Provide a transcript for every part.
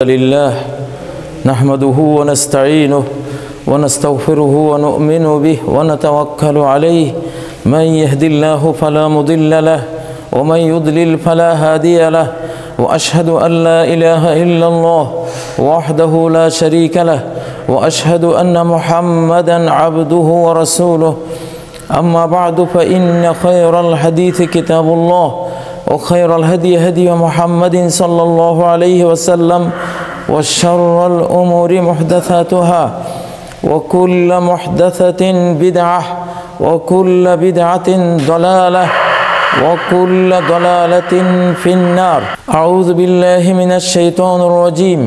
لله نحمده ونستعينه ونستغفره ونؤمن به ونتوكل عليه من يهد الله فلا مضل له ومن يضلل فلا هادي له وأشهد أن لا إله إلا الله وحده لا شريك له وأشهد أن محمدا عبده ورسوله أما بعد فإن خير الحديث كتاب الله وخير الهدي هدي محمد صلى الله عليه وسلم وشر الأمور محدثاتها وكل محدثة بدعة وكل بدعة ضلالة وكل ضلالة في النار. أعوذ بالله من الشيطان الرجيم.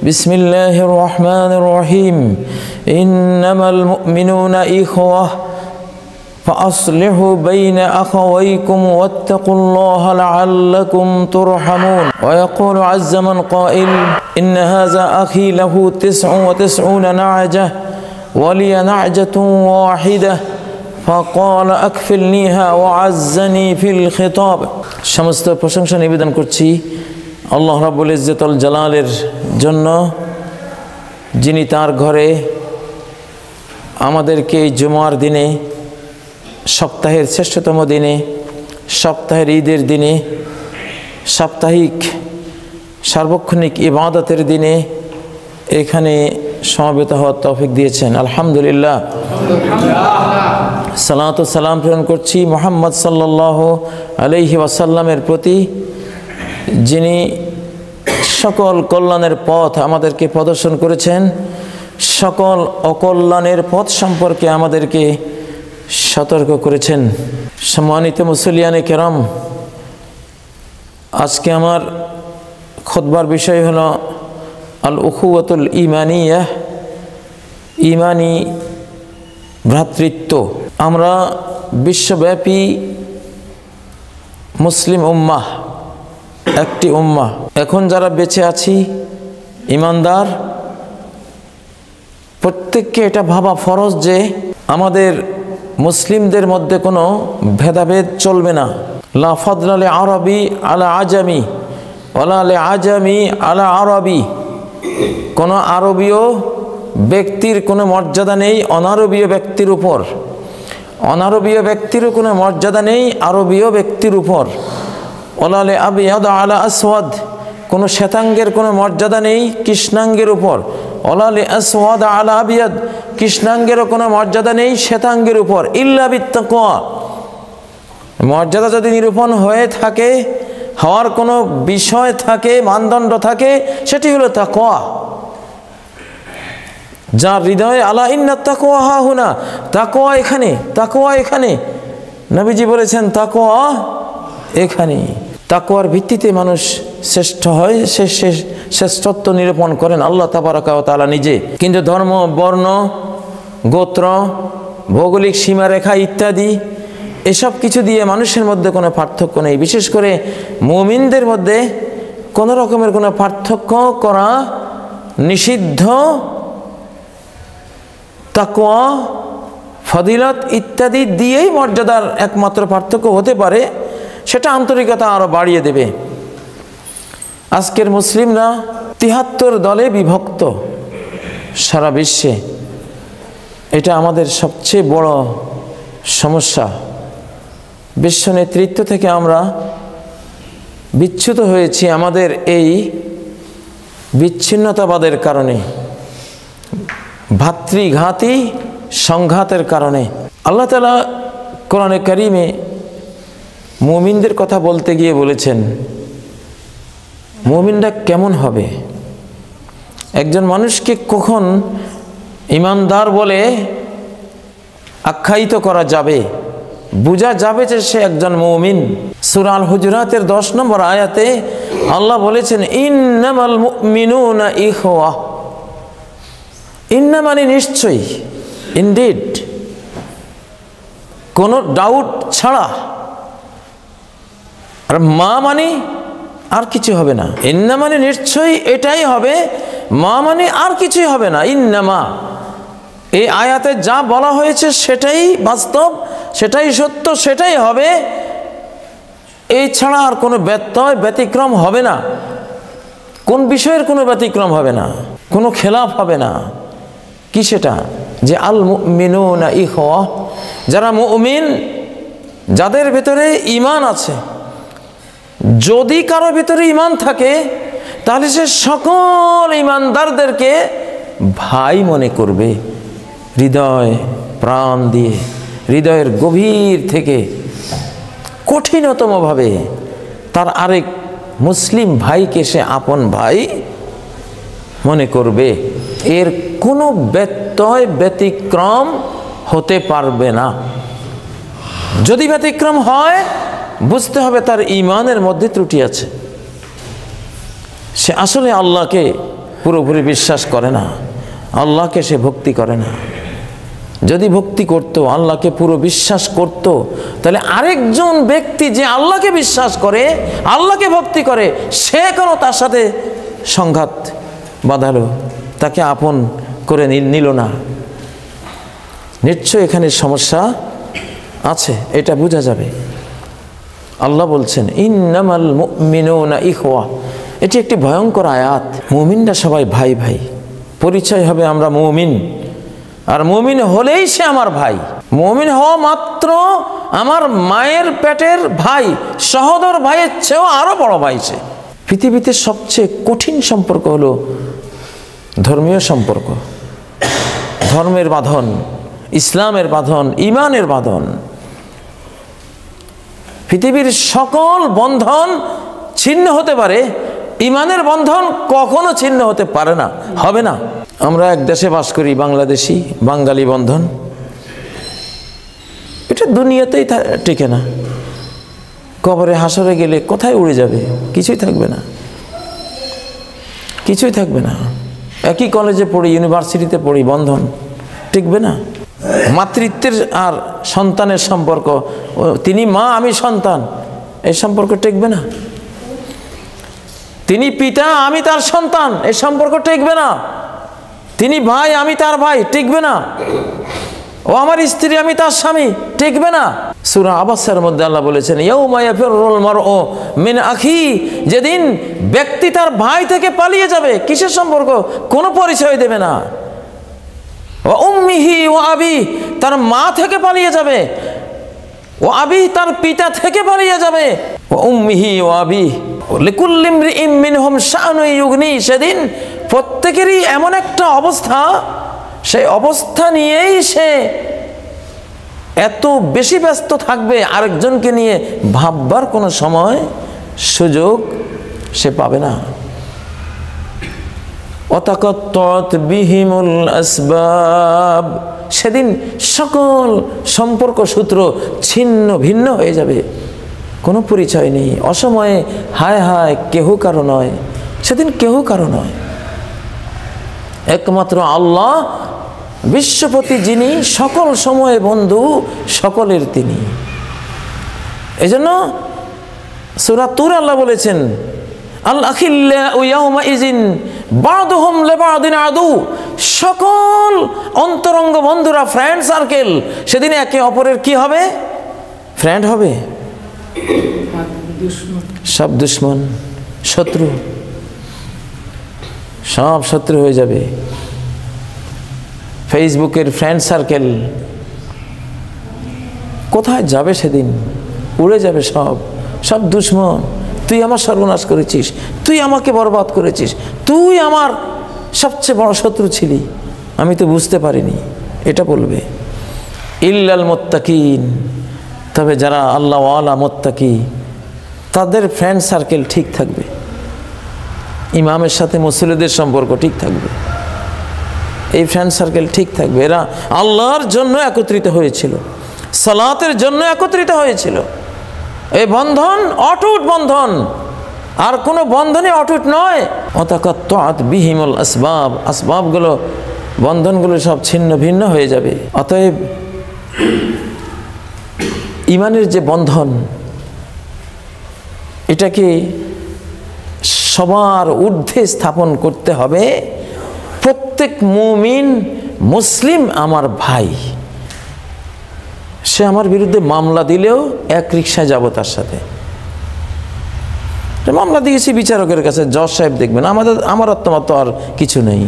بسم الله الرحمن الرحيم. إنما المؤمنون إخوة فأصلحوا بين أخويكم واتقوا الله لعلكم ترحمون. ويقول عز من قائل إن هذا أخي له 99 نعجة ولي نعجة واحدة فقال أكفلنيها وعزني في الخطاب. সমস্ত প্রশংসা নিবেদন করছি আল্লাহ রাব্বুল ইজ্জতুল জালালের জন্য, যিনি তার ঘরে আমাদেরকে এই জুমার দিনে, সপ্তাহের শ্রেষ্ঠতম দিনে, সপ্তাহের ঈদের দিনে, সাপ্তাহিক সার্বক্ষণিক ইবাদতের দিনে এখানে সমবেত হওয়ার তৌফিক দিয়েছেন। আলহামদুলিল্লাহ। সালাতু সালাম প্রেরণ করছি মুহাম্মদ সাল্লাল্লাহু আলাইহি ওয়াসাল্লামের প্রতি, যিনি সকল কল্যাণের পথ আমাদেরকে প্রদর্শন করেছেন, সকল অকল্যাণের পথ সম্পর্কে আমাদেরকে সতর্ক করেছেন। সম্মানিত মুসলিয়ানে কেরাম, আজকে আমার খুতবার বিষয় হলো আল উখুওয়াতুল ঈমানিয়াহ, ঈমানি ভ্রাতৃত্ব। আমরা বিশ্বব্যাপী মুসলিম উম্মাহ, একটি উম্মাহ। এখন যারা বেঁচে আছি ঈমানদার, প্রত্যেককে এটা ভাবা ফরজ যে আমাদের মুসলিমদের মধ্যে কোনো ভেদাভেদ চলবে না। লা ফাদলা লি আরবি আলা আজামি ওয়ালা লি আজামি আলা আরবি। কোনো আরবীয় ব্যক্তির কোনো মর্যাদা নেই অনারবীয় ব্যক্তির উপর, অনারবীয় ব্যক্তিরও কোনো মর্যাদা নেই আরবীয় ব্যক্তির উপর। ওয়ালা লি আবিয়াদ আলা আসওয়াদ। কোনো শ্বেতাঙ্গের কোনো মর্যাদা নেই কৃষ্ণাঙ্গের উপর। ওয়ালা লি আসওয়াদ আলা আবিয়াদ। কৃষ্ণাঙ্গেরও কোনো মর্যাদা নেই শ্বেতাঙ্গের উপর। ইল্লা বিত্তাকওয়া। মর্যাদা যদি নিরূপণ হয়ে থাকে, হওয়ার কোনো বিষয় থাকে, মানদণ্ড থাকে, সেটি হলো তাকওয়া। যার হৃদয়ে আলা ইন্নাত তাকওয়া হাহুনা, তাকওয়া এখানে, তাকওয়া এখানে। নবীজি বলেছেন তাকওয়া এখানে। তাকওয়ার ভিত্তিতে মানুষ শ্রেষ্ঠ হয়, সে শ্রেষ্ঠত্ব নিরূপণ করেন আল্লাহ তাবারাকা ওয়া তাআলা নিজে। কিন্তু ধর্ম, বর্ণ, গোত্র, ভৌগোলিক সীমারেখা ইত্যাদি এসব কিছু দিয়ে মানুষের মধ্যে কোনো পার্থক্য নেই। বিশেষ করে মুমিনদের মধ্যে কোনো রকমের কোনো পার্থক্য করা নিষিদ্ধ। তাকওয়া, ফজিলত ইত্যাদি দিয়েই মর্যাদার একমাত্র পার্থক্য হতে পারে, সেটা আন্তরিকতা আরও বাড়িয়ে দেবে। আজকের মুসলিমরা ৭৩ দলে বিভক্ত সারা বিশ্বে। এটা আমাদের সবচেয়ে বড় সমস্যা। বিশ্ব নেতৃত্ব থেকে আমরা বিচ্যুত হয়েছি আমাদের এই বিচ্ছিন্নতাবাদের কারণে, ভাতৃঘাতী সংঘাতের কারণে। আল্লাহ তাআলা কোরআনে কারিমে মুমিনদের কথা বলতে গিয়ে বলেছেন, মুমিনরা কেমন হবে? একজন মানুষকে কখন ঈমানদার বলে আখ্যায়িত করা যাবে, বোঝা যাবে যে সে একজন মুমিন? সূরা আল হুজুরাতের 10 নম্বর আয়াতে আল্লাহ বলেছেন ইন্নামাল মুমিনুনা ইখওয়া। ইন্না মানে নিশ্চয়ই, ইনডিড, কোনো ডাউট ছাড়া। আর মা মানে আর কিছু হবে না। ইন্না মানে নিশ্চয়ই এটাই হবে, মা মানে আর কিছুই হবে না। ইন্নামা, এই আয়াতে যা বলা হয়েছে সেটাই বাস্তব, সেটাই সত্য, সেটাই হবে। এই ছাড়া আর কোনো ব্যত্যয় ব্যতিক্রম হবে না। কোন বিষয়ের কোনো ব্যতিক্রম হবে না, কোনো খেলাফ হবে না। কি সেটা? যে আল মুমিনুনা ইখওয়া, যারা মুমিন, যাদের ভেতরে ঈমান আছে, যদি কারো ভেতরে ঈমান থাকে তাহলে সে সকল ঈমানদারদেরকে ভাই মনে করবে, হৃদয় প্রাণ দিয়ে, হৃদয়ের গভীর থেকে কঠিনতমভাবে তার আরেক মুসলিম ভাইকে সে আপন ভাই মনে করবে। এর কোনো ব্যত্যয় ব্যতিক্রম হতে পারবে না। যদি ব্যতিক্রম হয় বুঝতে হবে তার ঈমানের মধ্যে ত্রুটি আছে, সে আসলে আল্লাহকে পুরোপুরি বিশ্বাস করে না, আল্লাহকে সে ভক্তি করে না। যদি ভক্তি করত, আল্লাহকে পুরো বিশ্বাস করত, তাহলে আরেকজন ব্যক্তি যে আল্লাহকে বিশ্বাস করে, আল্লাহকে ভক্তি করে, সে কেন তার সাথে সংঘাত বাঁধালো, তাকে আপন করে নিল না? নিশ্চয় এখানে সমস্যা আছে, এটা বোঝা যাবে। আল্লাহ বলছেন ইন্নামাল মুমিনুনা ইখওয়া, এটি একটি ভয়ঙ্কর আয়াত। মুমিনরা সবাই ভাই ভাই, পরিচয় হবে আমরা মুমিন, আর মুমিন হলেই সে আমার ভাই। মুমিন হওয়া মাত্র আমার মায়ের পেটের ভাই, সহোদর ভাইয়ের চেয়েও আরো বড় ভাই সে। পৃথিবীতে সবচেয়ে কঠিন সম্পর্ক হলো ধর্মীয় সম্পর্ক, ধর্মের বাঁধন, ইসলামের বাঁধন, ঈমানের বাঁধন। পৃথিবীর সকল বন্ধন ছিন্ন হতে পারে, ঈমানের বন্ধন কখনো ছিন্ন হতে পারে না, হবে না। আমরা এক দেশে বাস করি, বাংলাদেশি, বাঙালি বন্ধন, এটা দুনিয়াতেই টিকে না। কবরে হাসরে গেলে কোথায় উড়ে যাবে? কিছুই থাকবে না, কিছুই থাকবে না। একই কলেজে পড়ি, ইউনিভার্সিটিতে পড়ি, বন্ধন টিকবে না। মাতৃত্বের আর সন্তানের সম্পর্ক, তিনি মা আমি সন্তান, এই সম্পর্ক টিকবে না। তিনি পিতা আমি তার সন্তান, এই সম্পর্ক টিকবে না। তিনি ভাই আমি তার ভাই, টিকবে না। ও আমার স্ত্রী আমি তার স্বামী, টিকবে না। সূরা আবাসের মধ্যে আল্লাহ বলেছেন ইয়াউমা ইয়াফিরুল মারউ মিন আখি, যেদিন ব্যক্তি তার ভাই থেকে পালিয়ে যাবে। কিসের সম্পর্ক? কোনো পরিচয় দেবে না। ওয়া উম্মিহি ওয়া আবি, তার মা থেকে পালিয়ে যাবে। ও আবি, তার পিতা থেকে পালিয়ে যাবে। ওয়া উম্মিহি ওয়া আবি লিকুল্লি ইমরিইম মিনহুম শাআনুন ইউগনি, সেদিন প্রত্যেকেরই এমন একটা অবস্থা, সেই অবস্থা নিয়েই সে এত বেশি ব্যস্ত থাকবে, আরেকজনকে নিয়ে ভাববার কোনো সময় সুযোগ সে পাবে না। ওয়াতাকাত্তাত বিহিমুল আসবাব, সেদিন সকল সম্পর্ক সূত্র ছিন্ন ভিন্ন হয়ে যাবে, কোনো পরিচয় নেই। অসময়ে হায় হায় কেহ কারো নয়, সেদিন কেহ কারো নয়, একমাত্র আল্লাহ বিশ্বপতি, যিনি সকল সময়ে বন্ধু, সকলের তিনি। এজন্য সূরা তুর আল্লাহ বলেছেন আল আখিল্লাউ ইয়াউমাইযিন বা'দুহুম লিবা'দিন আদু, সকল অন্তরঙ্গ বন্ধুরা, ফ্রেন্ড সার্কেল, সেদিন একে অপরের কি হবে? ফ্রেন্ড হবে। সব দুশ্মন, শত্রু, সব শত্রু হয়ে যাবে। ফেসবুকের ফ্রেন্ড সার্কেল কোথায় যাবে? সেদিন উড়ে যাবে সব, সব দুশ্মন। তুই আমার সর্বনাশ করেছিস, তুই আমাকে বরবাদ করেছিস, তুই আমার সবচেয়ে বড় শত্রু ছিলি, আমি তো বুঝতে পারিনি, এটা বলবে। ইল্লাল মুত্তাকিন, তবে যারা আল্লাহ ওয়ালা মুত্তাকি, তাদের ফ্রেন্ড সার্কেল ঠিক থাকবে, ইমামের সাথে মুসল্লিদের সম্পর্ক ঠিক থাকবে, এই ফ্রেন্ড সার্কেল ঠিক থাকবে। এরা আল্লাহর জন্য একত্রিত হয়েছিল, সালাতের জন্য একত্রিত হয়েছিল। এই বন্ধন অটুট বন্ধন, আর কোনো বন্ধনে অটুট নয়। ওয়াতাকাত্তাত বিহিমুল আসবাব, আসবাবগুলো, বন্ধনগুলো সব ছিন্ন ভিন্ন হয়ে যাবে। অতএব ঈমানের যে বন্ধন, এটাকে সবার ঊর্ধ্বে স্থাপন করতে হবে। প্রত্যেক মুমিন মুসলিম আমার ভাই, সে আমার বিরুদ্ধে মামলা দিলেও এক রিকশায় যাব তার সাথে। মামলা দিয়েছি বিচারকের কাছে, জজ সাহেব দেখবেন, আমার তো আর কিছু নেই,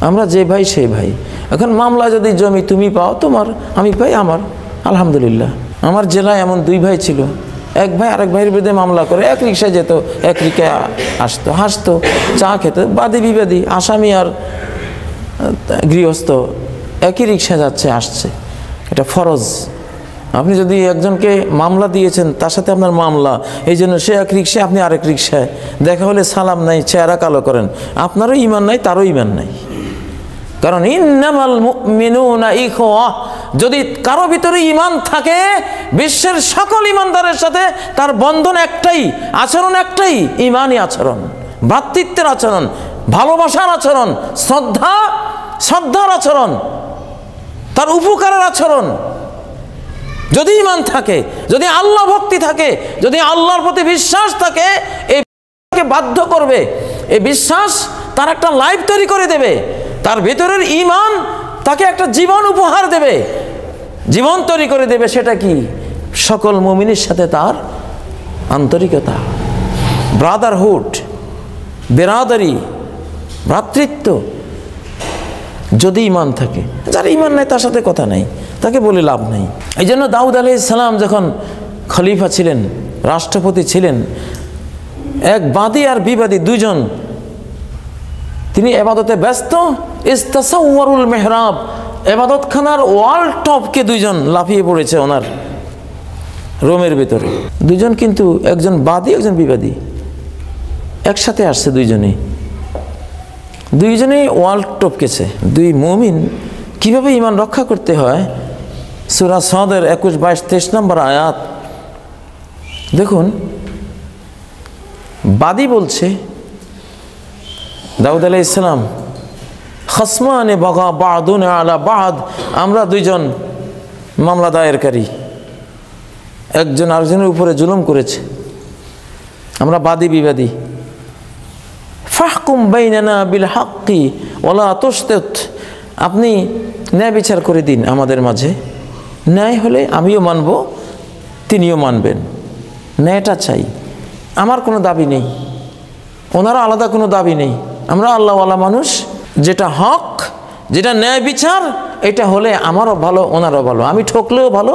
আমরা যে ভাই সেই ভাই। এখন মামলা যদি জমি তুমি পাও তোমার, আমি পাই আমার, আলহামদুলিল্লাহ। আমার জেলায় এমন 2 ভাই ছিল, এক ভাই আরেক ভাইয়ের বিরুদ্ধে মামলা করে, এক রিক্সায় যেত, এক রিক্সায় আসতো, হাসতো, চা খেত, বাদী বিবাদী, আসামি আর গৃহস্থ একই রিক্সায় যাচ্ছে আসছে। এটা ফরজ। আপনি যদি একজনকে মামলা দিয়েছেন, তার সাথে আপনার মামলা, এই জন্য সে এক রিক্সায়, আপনি আরেক রিক্সায়, দেখা হলে সালাম নাই, চেহারা কালো করেন, আপনারও ঈমান নাই, তারও ঈমান নাই। কারণ ইন্নামাল মুমিনুনা ইখওয়া, যদি কারো ভিতরে ঈমান থাকে, বিশ্বের সকল ঈমানদারের সাথে তার বন্ধন একটাই, আচরণ একটাই, ঈমানি আচরণ, ভ্রাতৃত্বের আচরণ, ভালোবাসার আচরণ, শ্রদ্ধার আচরণ, তার উপকারের আচরণ। যদি ঈমান থাকে, যদি আল্লাহ ভক্তি থাকে, যদি আল্লাহর প্রতি বিশ্বাস থাকে, এই বাধ্য করবে, এই বিশ্বাস তার একটা লাইফ তৈরি করে দেবে, তার ভেতরের ঈমান তাকে একটা জীবন উপহার দেবে, জীবন তৈরি করে দেবে। সেটা কি? সকল মুমিনের সাথে তার আন্তরিকতা, ব্রাদারহুড, বেরাদারি, ভ্রাতৃত্ব, যদি ঈমান থাকে। যার ঈমান নাই তার সাথে কথা নাই, তাকে বলে লাভ নেই। এই জন্য দাউদ আলাইহিস সালাম যখন খলিফা ছিলেন, রাষ্ট্রপতি ছিলেন, এক বাদী আর বিবাদী দুইজন, তিনি এবাদতে ব্যস্ত, ইস্তাসাওয়ারুল মেহরাব, এবাদতখানার ওয়াল টপকে দুইজন লাফিয়ে পড়েছে ওনার রোমের ভিতরে। দুইজন কিন্তু একজন বাদী একজন বিবাদী, একসাথে আসছে দুইজনেই ওয়াল টপকেছে। 2 মুমিন কিভাবে ঈমান রক্ষা করতে হয়, সূরা সাদের 21, 22, 23 নম্বর আয়াত দেখুন। বাদী বলছে, দাউদ আলাইহিস সালাম, খাসমানে বাগা বাদুনা আলা বাদ, আমরা দুইজন মামলা দায়েরকারী, একজন আরেকজনের উপরে জুলুম করেছে, আমরা বাদী বিবাদী। ফাহকুম বাইনানা বিল হাক্কি ওয়ালা তুশতিত, আপনি ন্যায় বিচার করে দিন আমাদের মাঝে, ন্যায় হলে আমিও মানব, তিনিও মানবেন, ন্যায়টা চাই, আমার কোনো দাবি নেই, ওনারও আলাদা কোনো দাবি নেই, আমরা আল্লাহওয়ালা মানুষ, যেটা হক, যেটা ন্যায় বিচার, এটা হলে আমারও ভালো, ওনারও ভালো, আমি ঠকলেও ভালো,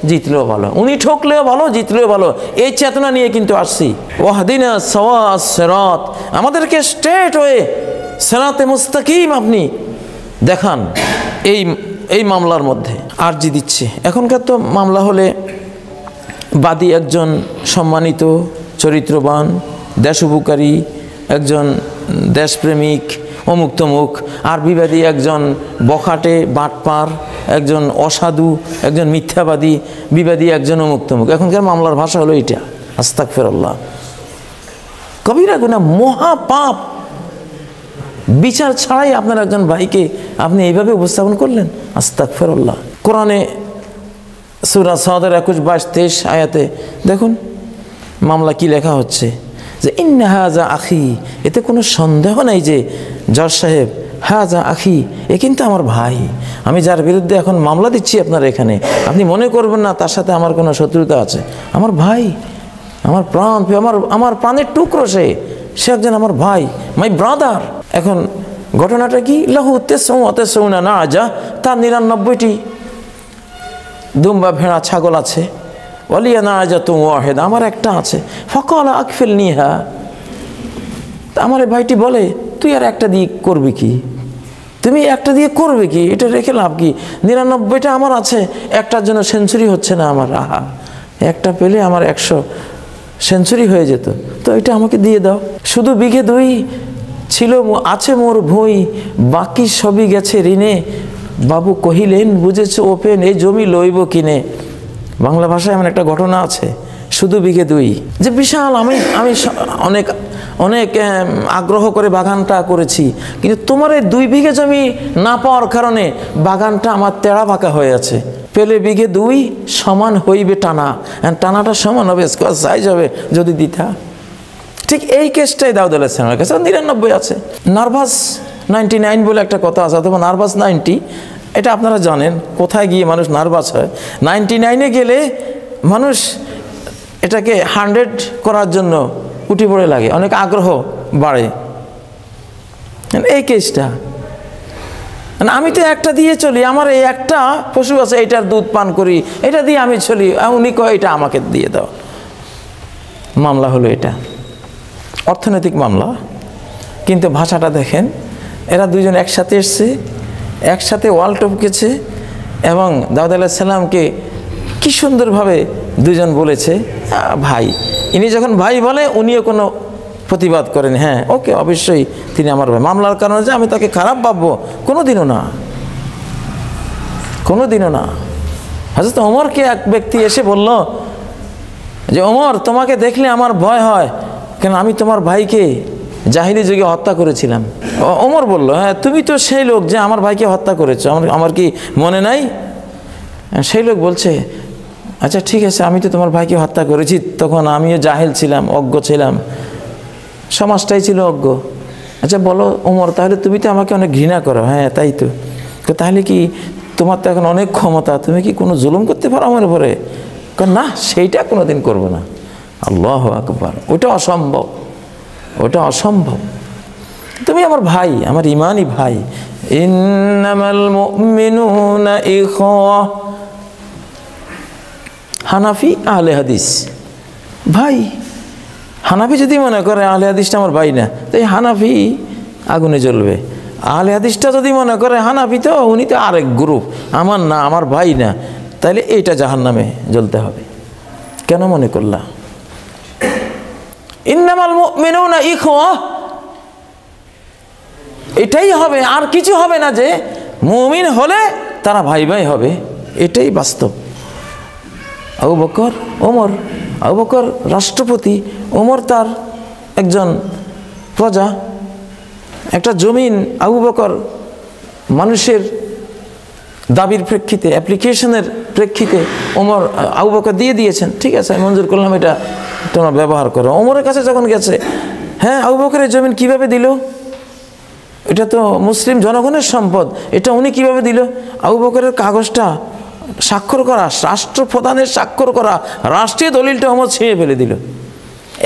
জিতলেও ভালো, উনি ঠকলেও ভালো, জিতলেও ভালো, এই চেতনা নিয়ে কিন্তু আসছি। ওয়াহদিনা সাওয়াস সিরাত, আমাদেরকে স্ট্রেট ওয়ে সিরাতে মুস্তাকিম আপনি দেখান। এই মামলার মধ্যে আরজি দিচ্ছে। এখনকার তো মামলা হলে বাদী একজন সম্মানিত, চরিত্রবান, দেশ উপকারী, একজন দেশপ্রেমিক, অমুক তমুক, আর বিবাদী একজন বখাটে, বাটপার, একজন অসাধু, একজন মিথ্যাবাদী, বিবাদী একজন অমুক তমুক। এখনকার মামলার ভাষা হলো এটা, আস্তাগফিরুল্লাহ, কবিরা গুনাহ, মহাপাপ। বিচার ছাড়াই আপনার একজন ভাইকে আপনি এইভাবে উপস্থাপন করলেন, আস্তাগফিরুল্লাহ। কোরআনে সূরা সাদের 21, 22, 23 আয়াতে দেখুন মামলা কি লেখা হচ্ছে, যে ইন্না হাযা আখি, এতে কোনো সন্দেহ নাই যে জজ সাহেব, হাযা আখি, এ কিন্তু আমার ভাই, আমি যার বিরুদ্ধে এখন মামলা দিচ্ছি আপনার এখানে, আপনি মনে করবেন না তার সাথে আমার কোনো শত্রুতা আছে, আমার ভাই, আমার প্রাণ, আমার প্রাণের টুকরো, সে একজন আমার ভাই, মাই ব্রাদার। এখন ঘটনাটা কি, লাহু তেসউনা নাজা, তার 99টি দুম্বা, ভেড়া, ছাগল আছে, ওয়ালিয়া নাজাতুন ওয়াহিদা, আমার একটা আছে, ফাকালা আকফিলনিহা, আমার ভাইটি বলে, তুই আর একটা দিয়ে করবি কি, তুমি একটা দিয়ে করবে কি, এটা রেখে লাভ কি, 99টা আমার আছে, একটার জন্য সেঞ্চুরি হচ্ছে না আমার, আহা, একটা পেলে আমার 100 সেঞ্চুরি হয়ে যেত, তো এটা আমাকে দিয়ে দাও। শুধু বিঘে 2 ছিল, আছে মোর ভুঁই, বাকি সবই গেছে ঋণে, বাবু কহিলেন বুঝেছ ওপেন, এই জমি লইব কিনে। বাংলা ভাষায় এমন একটা ঘটনা আছে, শুধু বিঘে 2, যে বিশাল, আমি অনেক আগ্রহ করে বাগানটা করেছি, কিন্তু তোমার এই 2 বিঘে জমি না পাওয়ার কারণে বাগানটা আমার তেড়া বাঁকা হয়ে আছে, পেলে বিঘে 2 সমান হইবে টানা, টানাটা সমান হবে, স্কোয়ার সাইজ হবে যদি দিতা। ঠিক এই কেসটাই দাউদ আলাইহিস সালামের কাছে 99 আছে। নার্ভাস 99 বলে একটা কথা আছে, অথবা নার্ভাস 90, এটা আপনারা জানেন, কোথায় গিয়ে মানুষ নার্ভাস হয়। 99-এ গেলে মানুষ এটাকে 100 করার জন্য উঠে পড়ে লাগে, অনেক আগ্রহ বাড়ে। এই কেসটা আমি তো একটা দিয়ে চলি, আমার এই একটা পশু আছে, এটার দুধ পান করি, এটা দিয়ে আমি চলি, উনি কয় এটা আমাকে দিয়ে দাও। মামলা হলো এটা, অর্থনৈতিক মামলা। কিন্তু ভাষাটা দেখেন, এরা দুজন একসাথে এসছে, একসাথে ওয়াল টপকেছে, এবং দাউদ আলাইহিস সালামকে কি সুন্দরভাবে দুজন বলেছে ভাই। ইনি যখন ভাই বলে, উনিও কোনো প্রতিবাদ করেন, হ্যাঁ ওকে অবশ্যই তিনি আমার ভাই। মামলার কারণে যে আমি তাকে খারাপ ভাববো, কোনোদিনও না, কোনোদিনও না। হযরত ওমরকে এক ব্যক্তি এসে বলল যে ওমর, তোমাকে দেখলে আমার ভয় হয়, কেন আমি তোমার ভাইকে জাহিলি যুগে হত্যা করেছিলাম। ওমর বলল, হ্যাঁ তুমি তো সেই লোক যে আমার ভাইকে হত্যা করেছো, আমার কি মনে নাই? সেই লোক বলছে, আচ্ছা ঠিক আছে, আমি তো তোমার ভাইকে হত্যা করেছি, তখন আমিও জাহিল ছিলাম, অজ্ঞ ছিলাম, সমাজটাই ছিল অজ্ঞ। আচ্ছা বলো ওমর, তাহলে তুমি তো আমাকে অনেক ঘৃণা করো। হ্যাঁ তাই তো। তাহলে কি তোমার তো এখন অনেক ক্ষমতা, তুমি কি কোনো জুলুম করতে পারো আমার উপরে? না, সেইটা কোনোদিন করবো না। আল্লাহু আকবার। ওটা অসম্ভব, ওটা অসম্ভব। তুমি আমার ভাই, আমার ইমানই ভাই। ইন্নামাল মুমিনুনা ইখওয়া। হানাফি আহলে হাদিস ভাই। হানাফি যদি মনে করে আহলে হাদিসটা আমার ভাই না, তাই হানাফি আগুনে জ্বলবে। আহলে হাদিসটা যদি মনে করে হানাফি তো উনি তো আরেক গ্রুপ, আমার না, আমার ভাই না, তাইলে এইটা জাহান্নামে জ্বলতে হবে। কেন মনে করলা? ইন্নামাল মুমিনুনা ইখওয়া, এটাই হবে, আর কিছু হবে না। যে মুমিন হলে তারা ভাই ভাই হবে, এটাই বাস্তব। আবু বকর, ওমর, আবু বকর রাষ্ট্রপতি, ওমর তার একজন প্রজা। একটা জমিন আবু বকর মানুষের দাবির প্রেক্ষিতে, অ্যাপ্লিকেশনের প্রেক্ষিতে ওমর আবু বকর দিয়ে দিয়েছেন, ঠিক আছে আমি মঞ্জুর করলাম, এটা তোমরা ব্যবহার করো। ওমরের কাছে যখন গেছে, হ্যাঁ আবু বকরের জমিন কিভাবে দিল? এটা তো মুসলিম জনগণের সম্পদ, এটা উনি কিভাবে দিল? আবু বকরের কাগজটা স্বাক্ষর করা, রাষ্ট্রপ্রধানের স্বাক্ষর করা রাষ্ট্রীয় দলিলটা ওমর ছিঁড়ে ফেলে দিল।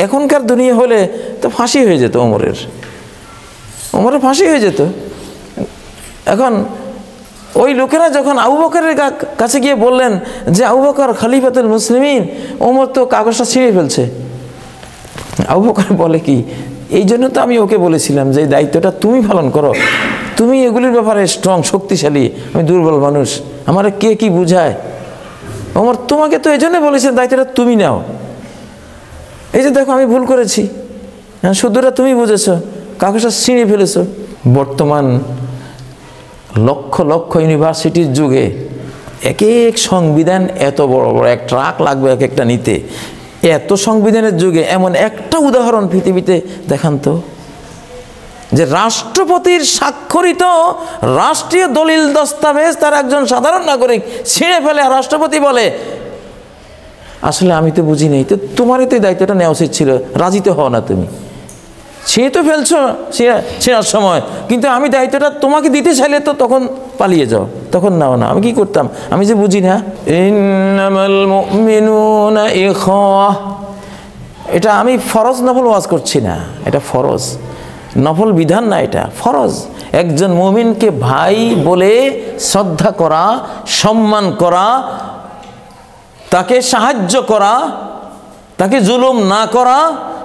এখনকার দুনিয়া হলে তো ফাঁসি হয়ে যেত ওমরের, ওমরের ফাঁসি হয়ে যেত। এখন ওই লোকেরা যখন আবু বকরের কাছে গিয়ে বললেন যে আবু বকর খলিফাতুল মুসলিমিন, ওমর তো কাগজটা ছিঁড়ে ফেলছে। আবু বকর বলে কি, এই জন্য তো আমি ওকে বলেছিলাম যে এই দায়িত্বটা তুমি পালন করো, তুমি এগুলির ব্যাপারে স্ট্রং, শক্তিশালী, আমি দুর্বল মানুষ, আমার কে কি বুঝায়। ওমর তোমাকে তো এই জন্য বলেছে দায়িত্বটা তুমি নাও। এই যে দেখো আমি ভুল করেছি, শুদ্ধটা তুমি বুঝেছো, কাগজটা ছিঁড়ে ফেলেছো। বর্তমান লক্ষ লক্ষ ইউনিভার্সিটির যুগে এক এক সংবিধান এত বড় বড়, এক ট্রাক লাগবে এক একটা নিতে। এত সংবিধানের যুগে এমন একটা উদাহরণ পৃথিবীতে দেখান তো, যে রাষ্ট্রপতির স্বাক্ষরিত রাষ্ট্রীয় দলিল দস্তাবেজ তার একজন সাধারণ নাগরিক ছিঁড়ে ফেলে, আর রাষ্ট্রপতি বলে আসলে আমি তো বুঝি নাই, তো তোমারই তো দায়িত্বটা নেওয়া উচিত ছিল, রাজি তো হও না, তুমি ছিঁড়ে তো ফেলছো ছেঁড়ার সময়, কিন্তু আমি দায়িত্বটা তোমাকে দিতে চাইলে তো তখন পালিয়ে যাও, তখন নাও না। আমি কি করতাম? আমি যে বুঝি না। ইন্নামাল মুমিনুনা ইখওয়া, এটা আমি ফরজ নফল ওয়াজ করছি না, এটা ফরজ, নফল বিধান না, এটা ফরজ। একজন মুমিনকে ভাই বলে শ্রদ্ধা করা, সম্মান করা, তাকে সাহায্য করা, তাকে জুলুম না করা,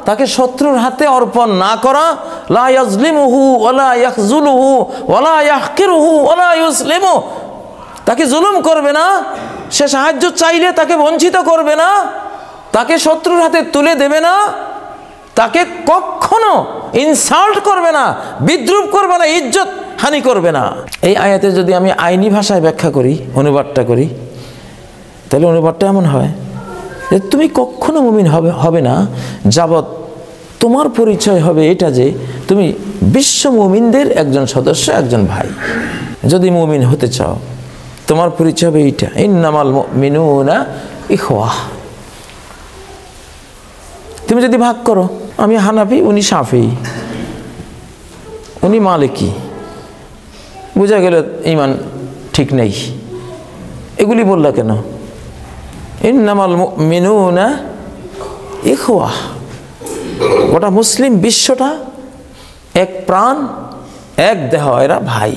তাকে শত্রুর হাতে অর্পণ না করা। লা ইয়াজলিমুহু ওয়ালা ইয়াখযুলুহু ওয়ালা ইয়াহকিরুহু ওয়ালা ইউসলিমু, তাকে জুলুম করবে না, সে সাহায্য চাইলে তাকে বঞ্চিত করবে না, তাকে শত্রুর হাতে তুলে দেবে না, তাকে কখনো ইনসাল্ট করবে না, বিদ্রুপ করবে না, ইজ্জত হানি করবে না। এই আয়াতে যদি আমি আইনি ভাষায় ব্যাখ্যা করি, অনুবাদটা করি, তাহলে অনুবাদটা এমন হয় যে তুমি কখনো মুমিন হবে না যাবৎ তোমার পরিচয় হবে এটা যে তুমি বিশ্ব মুমিনদের একজন সদস্য, একজন ভাই। যদি মুমিন হতে চাও তোমার পরিচয় হবে এইটা, ইন্নামাল মুমিনুনা ইখওয়া। তুমি যদি ভাগ করো, আমি হানাফি, উনি শাফি, উনি মালিকি, বোঝা গেল ঈমান ঠিক নেই। এগুলি বললা কেন? ইন্নামাল মুমিনুনা ইখওয়া, গোটা মুসলিম বিশ্বটা এক প্রাণ, এক দেহ, এরা ভাই,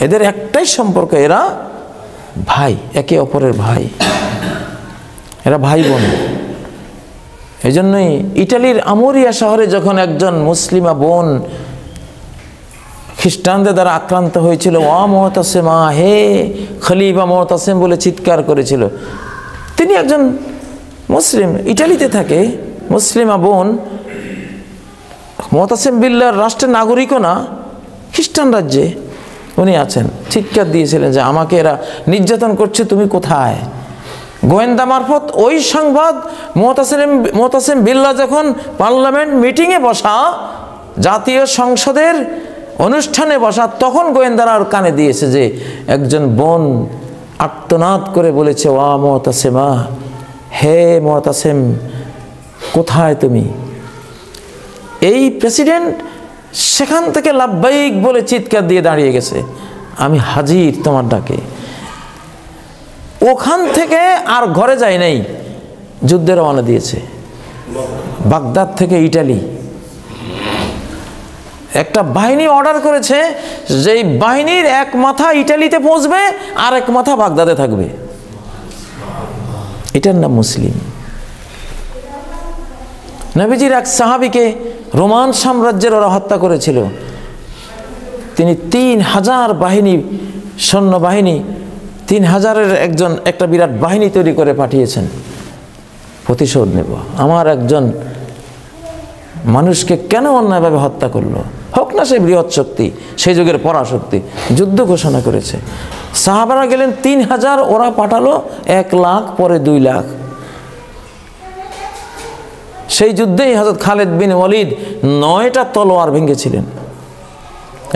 এদের একটাই সম্পর্ক, এরা ভাই, একে অপরের ভাই, এরা ভাই বোন। এই জন্যই ইটালির আমোরিয়া শহরে যখন একজন মুসলিমা বোন খ্রিস্টানদের দ্বারা আক্রান্ত হয়েছিল, ওয়া মুতাসিমা, হে খলিফা মুতাসিম বলে চিৎকার করেছিল। তিনি একজন মুসলিম, ইটালিতে থাকে, মুসলিমা বোন, মুতাসিম বিল্লাহর রাষ্ট্রের নাগরিকও না, খ্রিস্টান রাজ্যে উনি আছেন। চিৎকার দিয়েছিলেন যে আমাকে এরা নির্যাতন করছে, তুমি কোথায়? গোয়েন্দা মারফত ওই সংবাদ মুতাসিম বিল্লাহ যখন পার্লামেন্ট মিটিংয়ে বসা, জাতীয় সংসদের অনুষ্ঠানে বসা, তখন গোয়েন্দারা আর কানে দিয়েছে যে একজন বোন আর্তনাদ করে বলেছে, ওয়া মুতাসিমা, হে মুতাসিম, কোথায় তুমি? এই প্রেসিডেন্ট সেখান থেকে লাব্বাইক বলে চিৎকার দিয়ে দাঁড়িয়ে গেছে, আমি হাজির তোমার ডাকে। ওখান থেকে আর ঘরে যায় নাই, যুদ্ধে রওনা দিয়েছে। বাগদাদ থেকে ইটালি একটা বাহিনী অর্ডার করেছে, যেই বাহিনীর এক মাথা ইটালিতে পৌঁছবে আর এক মাথা বাগদাদে থাকবে। এটার নাম মুসলিম। নবীজির এক সাহাবীকে রোমান সাম্রাজ্যের ওরা হত্যা করেছিল। তিনি 3000 বাহিনী, সৈন্যবাহিনী 3000-এর একটা বিরাট বাহিনী তৈরি করে পাঠিয়েছেন, প্রতিশোধ নেব। আমার একজন মানুষকে কেন অন্যায়ভাবে হত্যা করলো, হোক না সে বৃহৎ শক্তি, সেই যুগের পরাশক্তি, যুদ্ধ ঘোষণা করেছে। সাহাবারা গেলেন 3000, ওরা পাঠালো 1 লাখ, পরে 2 লাখ। সেই যুদ্ধেই হযরত খালিদ বিন ওয়ালিদ 9টা তলোয়ার ভেঙেছিলেন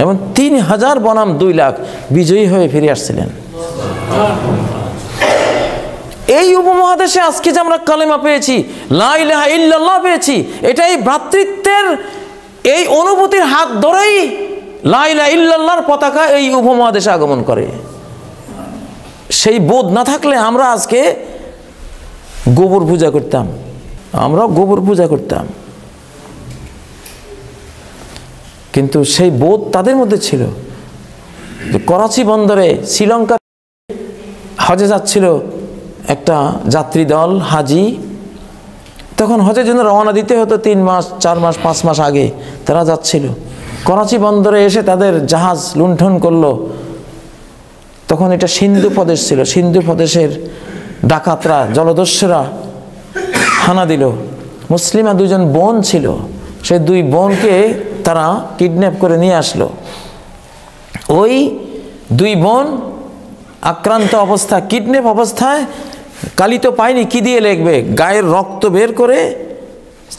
এবং 3000 বনাম 2 লাখ বিজয়ী হয়ে ফিরে আসছিলেন। এই উপমহাদেশে আজকে যে আমরা কালেমা পেয়েছি, লা ইলাহা ইল্লাল্লাহ পেয়েছি, এটাই ভ্রাতৃত্বের এই অনুভূতির হাত ধরেই লা ইলাহা ইল্লাল্লাহর পতাকা এই উপমহাদেশে আগমন করে। সেই বোধ না থাকলে আমরা আজকে গোবর পূজা করতাম, আমরা গোবর পূজা করতাম, কিন্তু সেই বোধ তাদের মধ্যে ছিল। যে করাচি বন্দরে শ্রীলঙ্কা হজে যাচ্ছিল একটা যাত্রী দল, হাজি, তখন হজের জন্য রওনা দিতে হতো 3 মাস 4 মাস 5 মাস আগে। তারা যাচ্ছিল, করাচি বন্দরে এসে তাদের জাহাজ লুণ্ঠন করলো। তখন এটা সিন্ধু প্রদেশ ছিল, সিন্ধু প্রদেশের ডাকাতরা, জলদস্যুরা হানা দিল। মুসলিমা 2 জন বোন ছিল, সেই 2 বোনকে তারা কিডন্যাপ করে নিয়ে আসলো। ওই 2 বোন আক্রান্ত অবস্থা, কিডন্যাপ অবস্থায়, কালি তো পায়নি, কি দিয়ে লিখবে, গায়ের রক্ত বের করে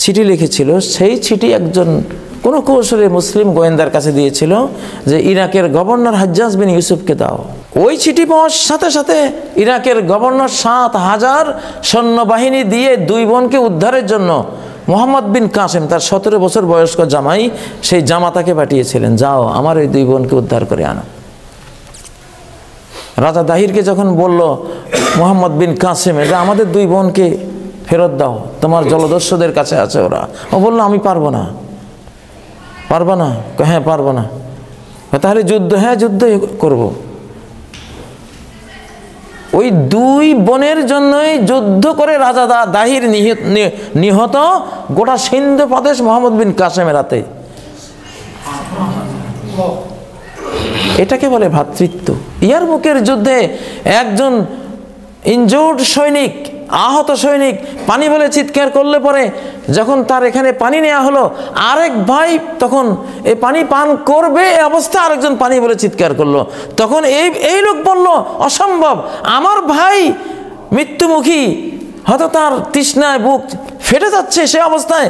চিঠি লিখেছিল। সেই চিঠি একজন কোনো কৌশলে মুসলিম গোয়েন্দার কাছে দিয়েছিল যে ইরাকের গভর্নর হাজ্জাজ বিন ইউসুফকে দাও। ওই চিঠি পাওয়ার সাথে সাথে ইরাকের গভর্নর 7000 সৈন্যবাহিনী দিয়ে 2 বোনকে উদ্ধারের জন্য মোহাম্মদ বিন কাসেম, তার 17 বছর বয়স্ক জামাই, সেই জামাতাকে পাঠিয়েছিলেন, যাও আমার এই 2 বোনকে উদ্ধার করে আনো। রাজা দাহিরকে যখন বলল মোহাম্মদ বিন কাসেম, এটা আমাদের 2 বোনকে ফেরত দাও, তোমার জলদস্যুদের কাছে আছে ওরা। ও বলল আমি পারবো না। পারবো না? হ্যাঁ পারবো না। তাহলে যুদ্ধ? হ্যাঁ যুদ্ধ করব। ওই 2 বোনের জন্যই যুদ্ধ করে রাজা দাহির নিহত, গোটা সিন্ধু প্রদেশ মোহাম্মদ বিন কাসেমের হাতে। এটাকে বলে ভ্রাতৃত্ব। ইয়ারমুকের যুদ্ধে একজন ইনজুর্ড সৈনিক, আহত সৈনিক পানি বলে চিৎকার করলে পরে যখন তার এখানে পানি নেওয়া হলো, আরেক ভাই তখন এই পানি পান করবে, এই অবস্থা আরেকজন পানি বলে চিৎকার করলো। তখন এই লোক বলল অসম্ভব, আমার ভাই মৃত্যুমুখী, হয়তো তার তৃষ্ণায় বুক ফেটে যাচ্ছে, সে অবস্থায়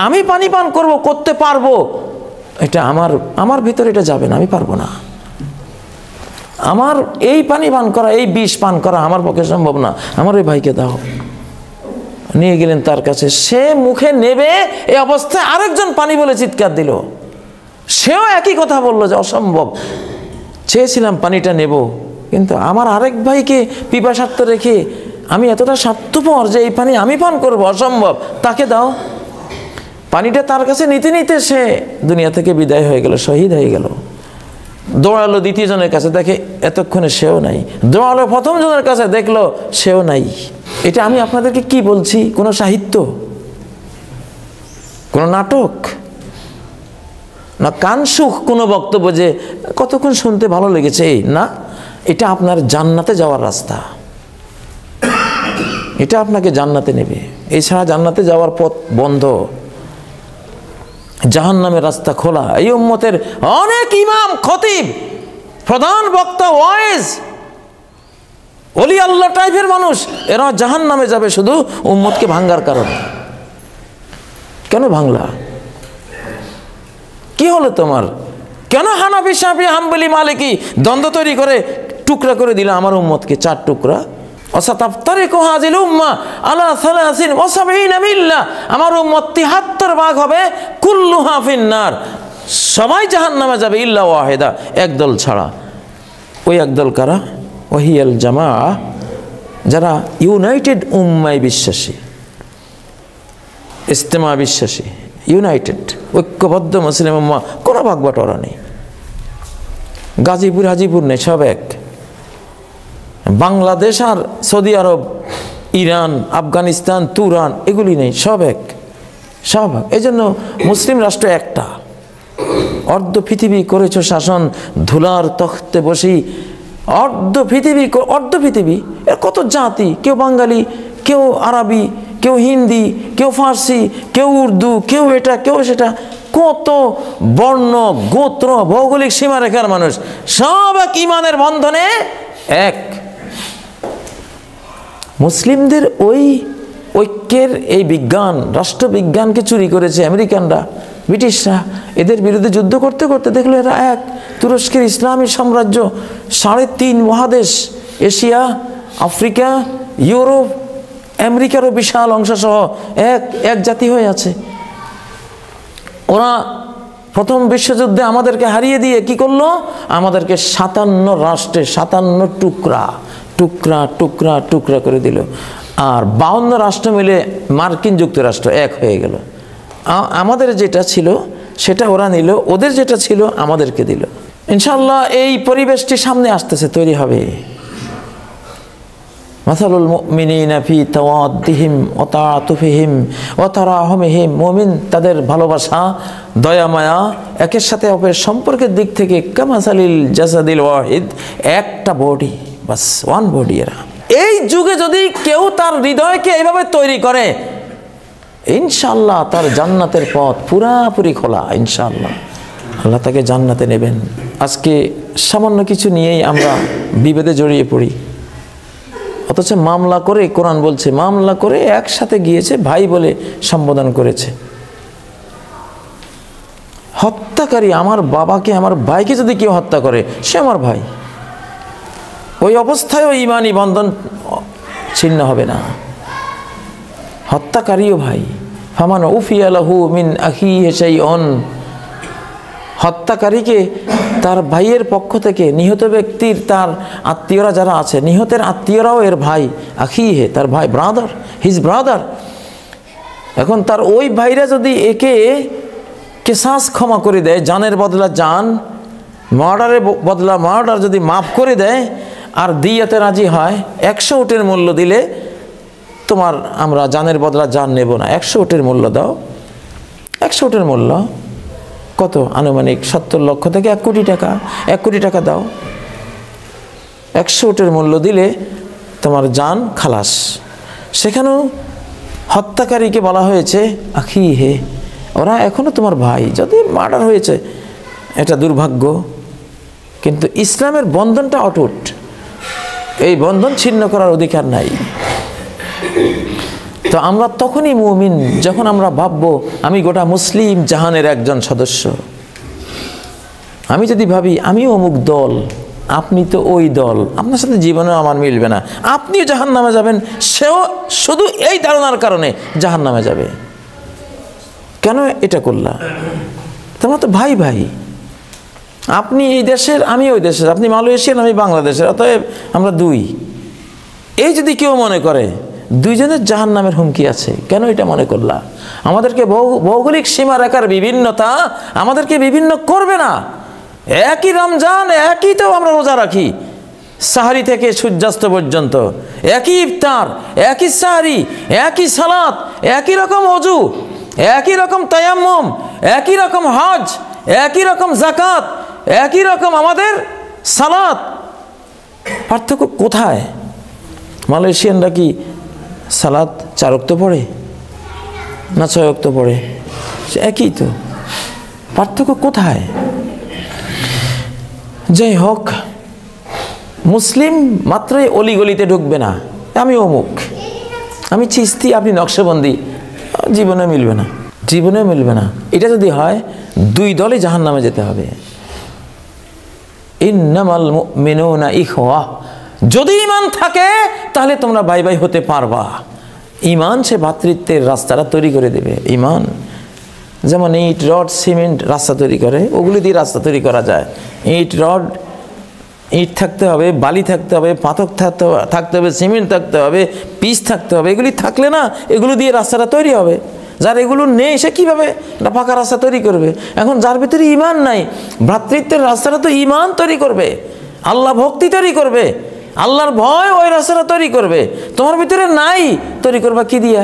আমি পানি পান করতে পারবো, এটা আমার ভিতরে এটা যাবে না, আমি পারবো না। আমার এই পানি পান করা, এই বিষ পান করা আমার পক্ষে সম্ভব না, আমার ওই ভাইকে দাও। নিয়ে গেলেন তার কাছে, সে মুখে নেবে এই অবস্থায় আরেকজন পানি বলে চিৎকার দিল। সেও একই কথা বলল যে অসম্ভব, চেয়েছিলাম পানিটা নেব, কিন্তু আমার আরেক ভাইকে পিপাসার্থ রেখে আমি এতটা স্বার্থপর যে এই পানি আমি পান করবো, অসম্ভব, তাকে দাও। পানিটা তার কাছে নিতে নিতে সে দুনিয়া থেকে বিদায় হয়ে গেল, শহীদ হয়ে গেল। দৌড়ালো দ্বিতীয় জনের কাছে, দেখে এতক্ষণে সেও নাই। দৌড়ালো প্রথম জনের কাছে, দেখলো সেও নাই। এটা আমি আপনাদেরকে কি বলছি? কোনো সাহিত্য, কোনো নাটক, না কানসুখ কোনো বক্তব্য যে কতক্ষণ শুনতে ভালো লেগেছে, এই না। এটা আপনার জান্নাতে যাওয়ার রাস্তা, এটা আপনাকে জান্নাতে নেবে। এছাড়া জান্নাতে যাওয়ার পথ বন্ধ, জাহান্নামের রাস্তা খোলা। এই উম্মতের অনেক ইমাম, খতিব, প্রধান বক্তা, ওয়াইজ, ওলি আল্লাহ টাইপের মানুষ, এরা জাহান্নামে যাবে শুধু উম্মতকে ভাঙ্গার কারণে। কেন ভাঙলা? কি হলো তোমার? কেন হানাফি, শাফি, হাম্বলি, মালিকি দ্বন্দ্ব তৈরি করে টুকরা করে দিল আমার উম্মতকে, 4 টুকরা? অসাতাফতারিকু হাযিল উম্মাহ আলা 73 মিল্লাহ, আমার উম্মত 73 ভাগ হবে, কুল্লুহা ফিন্নার, সবাই জাহান্নামে যাবে, ইল্লা ওয়াহিদা, একদল ছাড়া। ওই একদল কারা? ওয়াহিয়াল জামাআহ, যারা ইউনাইটেড উম্মায় বিশ্বাসী, ইজতিমা বিশ্বাসী, ইউনাইটেড, ঐক্যবদ্ধ মুসলিম উম্মাহ, কোনো ভাগ বাটোয়ারা নেই। গাজীপুর হাজিপুর নেই, সব এক। বাংলাদেশ আর সৌদি আরব, ইরান, আফগানিস্তান, তুরান, এগুলি নেই, সব এক, সব এক। এই জন্য মুসলিম রাষ্ট্র একটা। অর্ধ পৃথিবী করেছ শাসন, ধুলার তখ্তে বসি। অর্ধ পৃথিবী, এর কত জাতি, কেউ বাঙালি, কেউ আরবি, কেউ হিন্দি, কেউ ফার্সি, কেউ উর্দু, কেউ এটা, কেউ সেটা, কত বর্ণ, গোত্র, ভৌগোলিক সীমারেখার মানুষ, সব এক ইমানের বন্ধনে এক। মুসলিমদের ওই ঐক্যের এই বিজ্ঞান, রাষ্ট্রবিজ্ঞানকে চুরি করেছে আমেরিকানরা, ব্রিটিশরা। এদের বিরুদ্ধে যুদ্ধ করতে করতে দেখলো এরা এক। তুরস্কের ইসলামী সাম্রাজ্য 3.5 মহাদেশ, এশিয়া, আফ্রিকা, ইউরোপ, আমেরিকারও বিশাল অংশ সহ এক জাতি হয়ে আছে। ওরা প্রথম বিশ্বযুদ্ধে আমাদেরকে হারিয়ে দিয়ে কি করলো? আমাদেরকে 57 রাষ্ট্রে 57 টুকরা করে দিল। আর 52 রাষ্ট্র মিলে মার্কিন যুক্তরাষ্ট্র এক হয়ে গেল। আমাদের যেটা ছিল সেটা ওরা নিল, ওদের যেটা ছিল আমাদেরকে দিল। ইনশাআল্লাহ এই পরিবেশটি সামনে আসতেছে, তৈরি হবে। মাসালুল মুমিনিনা ফি তাওয়াদ্দিহিম ওয়া তাআতুফিহিম ওয়া তারাহুমিহিম, মুমিন তাদের ভালোবাসা, দয়া মায়া, একের সাথে অপরের সম্পর্কের দিক থেকে কামাসালিল জাসাদিল ওয়াহিদ, একটা বডি, বাস ওয়ান বডি। এরা এই যুগে যদি কেউ তার হৃদয়কে এইভাবে তৈরি করে, ইনশাআল্লাহ তার জান্নাতের পথ পুরাপুরি খোলা। ইনশাআল্লাহ আল্লাহ তাকে জান্নাতে নেবেন। আজকে সামান্য কিছু নিয়েই আমরা বিভেদে জড়িয়ে পড়ি, অথচ মামলা করে, কোরআন বলছে মামলা করে একসাথে গিয়েছে, ভাই বলে সম্বোধন করেছে। হত্যাকারী আমার বাবাকে, আমার ভাইকে যদি কেউ হত্যা করে, সে আমার ভাই। ওই অবস্থায়ও ঈমানি বন্ধন ছিন্ন হবে না। হত্যাকারীও ভাই। ফামান উফিয়া লাহু মিন আখিহি শাইউন, হত্যাকারীকে তার ভাইয়ের পক্ষ থেকে, নিহত ব্যক্তির তার আত্মীয়রা যারা আছে, নিহতের আত্মীয়রাও এর ভাই, আখিহে, তার ভাই, ব্রাদার, হিজ ব্রাদার। এখন তার ওই ভাইরা যদি একে কেসাস ক্ষমা করে দেয়, জানের বদলা জান, মার্ডারের বদলা মার্ডার যদি মাফ করে দেয়, আর দিয়াতে রাজি হয়, 100 উটের মূল্য দিলে তোমার আমরা জানের বদলা জান নেব না, 100 উটের মূল্য দাও। 100 উটের মূল্য কত? আনুমানিক 70 লক্ষ থেকে 1 কোটি টাকা। 1 কোটি টাকা দাও, 100 উটের মূল্য দিলে তোমার জান খালাস। সেখানেও হত্যাকারীকে বলা হয়েছে আখি হে, ওরা এখনো তোমার ভাই, যদি মার্ডার হয়েছে এটা দুর্ভাগ্য, কিন্তু ইসলামের বন্ধনটা অটুট, এই বন্ধন ছিন্ন করার অধিকার নাই। তো আমরা তখনই মুমিন যখন আমরা ভাববো আমি গোটা মুসলিম জাহানের একজন সদস্য। আমি যদি ভাবি আমিও অমুক দল, আপনি তো ওই দল, আপনার সাথে জীবনেও আমার মিলবে না, আপনিও জাহান্নামে যাবেন, সেও শুধু এই ধারণার কারণে জাহান্নামে যাবে। কেন এটা করলা? তোমরা তো ভাই ভাই, আপনি এই দেশের, আমি ওই দেশের, আপনি মালয়েশিয়ান, আমি বাংলাদেশের, অতএব আমরা দুই। এই যদি কেউ মনে করে দুইজনের জাহান্নামের হুমকি আছে। কেন এটা মনে করলা? আমাদেরকে ভৌগোলিক সীমারেখার বিভিন্নতা আমাদেরকে বিভিন্ন করবে না। একই রমজান, একই তো আমরা রোজা রাখি সাহারি থেকে সূর্যাস্ত পর্যন্ত, একই ইফতার, একই সাহারি, একই সালাত, একই রকম ওযু, একই রকম তায়াম্মুম, একই রকম হজ, একই রকম যাকাত, একই রকম আমাদের সালাত। পার্থক্য কোথায়? মালয়েশিয়ানরা কি সালাত 4 ওয়াক্ত পড়ে না 6 ওয়াক্ত পড়ে? একই তো, পার্থক্য কোথায়? যাই হোক, মুসলিম মাত্রই অলিগলিতে ঢুকবে না, আমি অমুক, আমি চিস্তি, আপনি নকশবন্দি, জীবনে মিলবে না, জীবনে মিলবে না। এটা যদি হয়, দুই দলে জাহান্নামে যেতে হবে। ইন্নামাল মুমিনুনা ইখওয়া, যদি ঈমান থাকে তাহলে তোমরা ভাই ভাই হতে পারবা। ঈমান সে ভ্রাতৃত্বের রাস্তাটা তৈরি করে দেবে। ঈমান যেমন ইট, রড, সিমেন্ট রাস্তা তৈরি করে, ওগুলি দিয়ে রাস্তা তৈরি করা যায়। ইট, রড, ইট থাকতে হবে, বালি থাকতে হবে, পাথর থাকতে হবে, সিমেন্ট থাকতে হবে, পিচ থাকতে হবে। এগুলি থাকলে না এগুলো দিয়ে রাস্তাটা তৈরি হবে। যার এগুলো নেই সে কীভাবে একটা পাকা রাস্তা তৈরি করবে? এখন যার ভিতরে ঈমান নাই, ভ্রাতৃত্বের রাস্তাটা তো ঈমান তৈরি করবে, আল্লাহ ভক্তি তৈরি করবে, আল্লাহর ভয় ওই রাস্তাটা তৈরি করবে। তোমার ভিতরে নাই, তৈরি করবা কি দিয়া?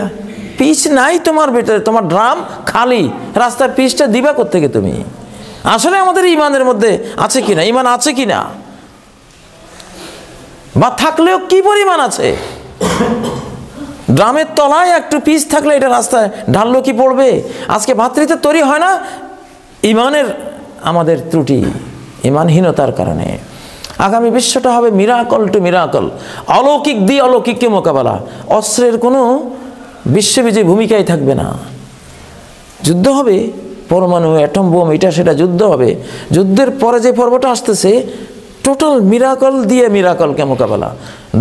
পিচ নাই তোমার ভিতরে, তোমার ড্রাম খালি, রাস্তার পিচটা দিবা কোত্থেকে তুমি? আসলে আমাদের ঈমানের মধ্যে আছে কিনা, ঈমান আছে কিনা, বা থাকলেও কি পরিমাণ আছে? ড্রামের তলায় একটু পিচ থাকলে এটা রাস্তায় ঢাললো কি পড়বে? আজকে ভ্রাতৃত্ব তৈরি হয় না ঈমানের আমাদের ত্রুটি, ঈমানহীনতার কারণে। আগামী বিশ্বটা হবে মিরাকল টু মিরাকল, অলৌকিক দিয়ে অলৌকিককে মোকাবেলা। অস্ত্রের কোনো বিশ্ববিজয়ী ভূমিকাই থাকবে না। যুদ্ধ হবে, পরমাণু, অ্যাটম বোম, এটা সেটা যুদ্ধ হবে। যুদ্ধের পরে যে পর্বটা আসতেছে টোটাল মিরাকল দিয়ে মিরাকলকে মোকাবেলা।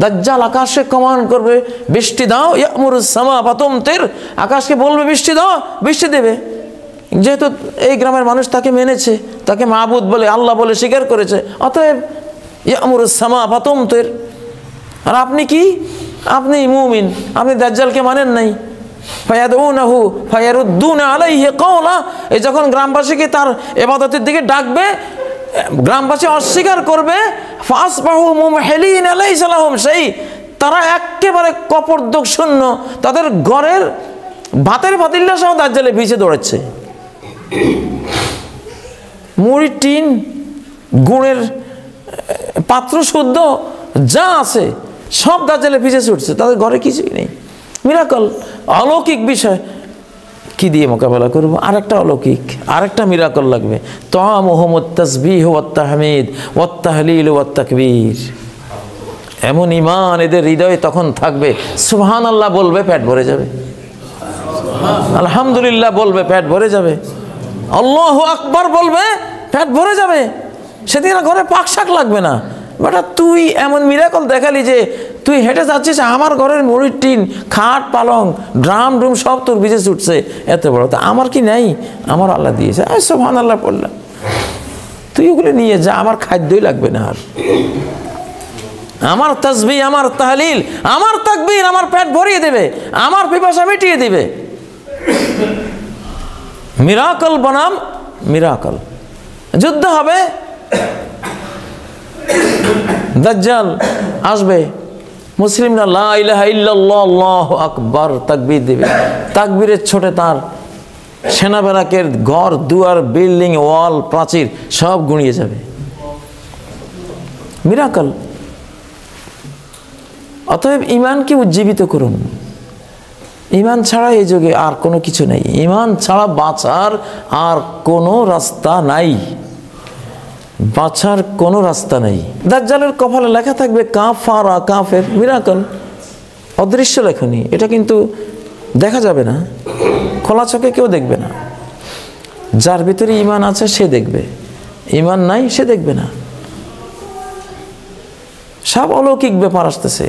দাজ্জাল আকাশে কমান্ড করবে, বৃষ্টি দাও, ইয়ামুরুস সামা ফাতুমতির, আকাশকে বলবে বৃষ্টি দাও, বৃষ্টি দেবে। যেহেতু এই গ্রামের মানুষ তাকে মেনেছে, তাকে মাবুদ বলে, আল্লাহ বলে স্বীকার করেছে, অতএব ইয়ামুরুস সামা ফাতুমতির। আর আপনি কি? আপনি মুমিন, আপনি দাজ্জালকে মানেন নাই। ফায়াদউনাহু ফায়ারুদ্দুনা আলাইহি কাওলা, এই যখন গ্রামবাসীকে তার ইবাদতের দিকে ডাকবে, গ্রামবাসী অস্বীকার করবে, ফাসবাহু মুমহিলিন লাইসা লাহুম শাই, তারা একেবারে কপর্দক শূন্য, তাদের ঘরের ভাতের পাতিল্লা সহ দাজ্জালে ভিজে দৌড়াচ্ছে। মুড়ি, টিন, গুড়ের পাত্র শুদ্ধ যা আছে সব দাজ্জালে ভিজে ছুটছে, তাদের ঘরে কিছুই নেই। মিরাকল, অলৌকিক বিষয়। কি দিয়ে মোকাবেলা করব? আরেকটা অলৌকিক, আরেকটা মিরাকল লাগবে। তা'মুহুমুত তাসবিহ ওয়াত তাহমিদ ওয়াত তাহলিল ওয়াত তাকবীর। এমন ঈমান এদের হৃদয়ে তখন থাকবে, সুবহানাল্লাহ বলবে পেট ভরে যাবে, আলহামদুলিল্লাহ বলবে পেট ভরে যাবে, আল্লাহু আকবার বলবে পেট ভরে যাবে। সেদিন ঘরে পাক শাক লাগবে না। বেটা তুই এমন মিরাকল দেখালি যে তুই হেঁটে যাচ্ছিস, আমার ঘরের মুড়ির টিন, খাট, পালং, ড্রাম ড্রুম সব তোর ভিজে ছুটছে, এত বড়। তা আমার কি নাই? আমার আল্লাহ দিয়েছে, সুবহানাল্লাহ পড়লাম। তুই ওগুলো নিয়ে যা, আমার খাদ্যই লাগবে না আর। আমার তাসবিহ, আমার তাহলিল, আমার তাকবীর আমার পেট ভরিয়ে দেবে, আমার পিপাসা মিটিয়ে দিবে। মিরাকল বনাম মিরাকল। যুদ্ধ হবে, দাজ্জাল আসবে, মুসলিমরা লা ইলাহা ইল্লাল্লাহ আল্লাহু আকবার তাকবীর দিবে। তাকবীরের ছোটে তার সেনা ব্যারাকের ঘর দুয়ার, বিল্ডিং, ওয়াল, প্রাচীর সব গুঁড়িয়ে যাবে। মিরাকল। অতএব ঈমানকে উজ্জীবিত করুন। ঈমান ছাড়া এই যুগে আর কোনো কিছু নেই। ঈমান ছাড়া বাঁচার আর কোনো রাস্তা নাই, বাঁচার কোনো রাস্তা নেই। দাজ্জালের কপালে লেখা থাকবে কাফারা, কাফের। মিরাকল, অদৃশ্য লেখনী, এটা কিন্তু দেখা যাবে না, খোলা চোখে কেউ দেখবে না। যার ভিতরে ঈমান আছে সে দেখবে, ঈমান নাই সে দেখবে না। সব অলৌকিক ব্যাপার আসতেছে।